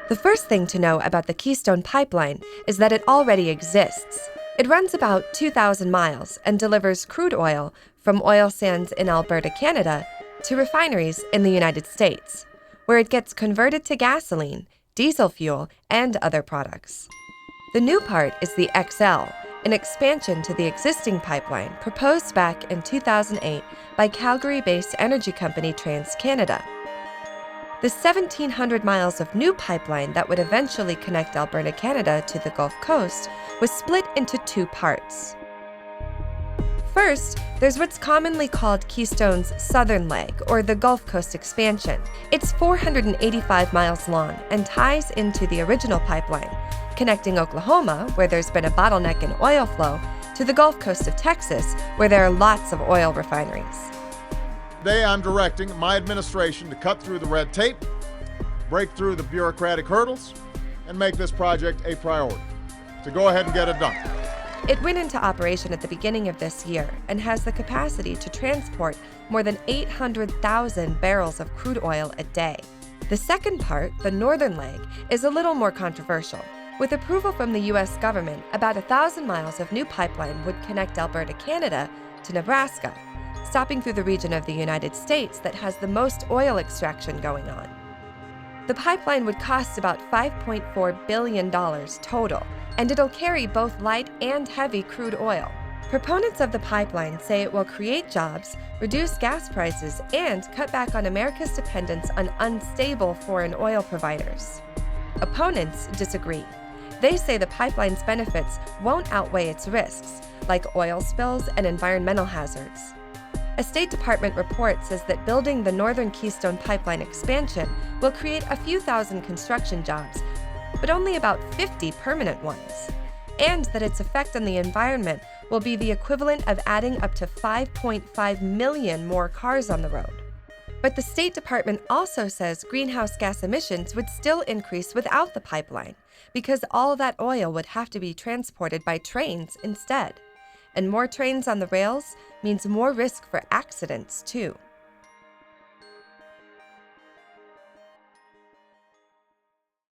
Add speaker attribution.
Speaker 1: The first thing to know about the Keystone Pipeline is that it already exists. It runs about 2,000 miles and delivers crude oil from oil sands in Alberta, Canada, to refineries in the United States, where it gets converted to gasoline, diesel fuel, and other products. The new part is the XL, an expansion to the existing pipeline proposed back in 2008 by Calgary-based energy company TransCanada. The 1,700 miles of new pipeline that would eventually connect Alberta, Canada to the Gulf Coast was split into two parts. First, there's what's commonly called Keystone's southern leg, or the Gulf Coast expansion. It's 485 miles long and ties into the original pipeline, connecting Oklahoma, where there's been a bottleneck in oil flow, to the Gulf Coast of Texas, where there are lots of oil refineries.
Speaker 2: Today, I'm directing my administration to cut through the red tape, break through the bureaucratic hurdles, and make this project a priority. So go ahead and get it done.
Speaker 1: It went into operation at the beginning of this year and has the capacity to transport more than 800,000 barrels of crude oil a day. The second part, the northern leg, is a little more controversial. With approval from the U.S. government, about 1,000 miles of new pipeline would connect Alberta, Canada, to Nebraska, stopping through the region of the United States that has the most oil extraction going on. The pipeline would cost about $5.4 billion total, and it'll carry both light and heavy crude oil. Proponents of the pipeline say it will create jobs, reduce gas prices, and cut back on America's dependence on unstable foreign oil providers. Opponents disagree. They say the pipeline's benefits won't outweigh its risks, like oil spills and environmental hazards. A State Department report says that building the Northern Keystone Pipeline expansion will create a few thousand construction jobs, but only about 50 permanent ones, and that its effect on the environment will be the equivalent of adding up to 5.5 million more cars on the road. But the State Department also says greenhouse gas emissions would still increase without the pipeline, because all that oil would have to be transported by trains instead. And more trains on the rails means more risk for accidents, too.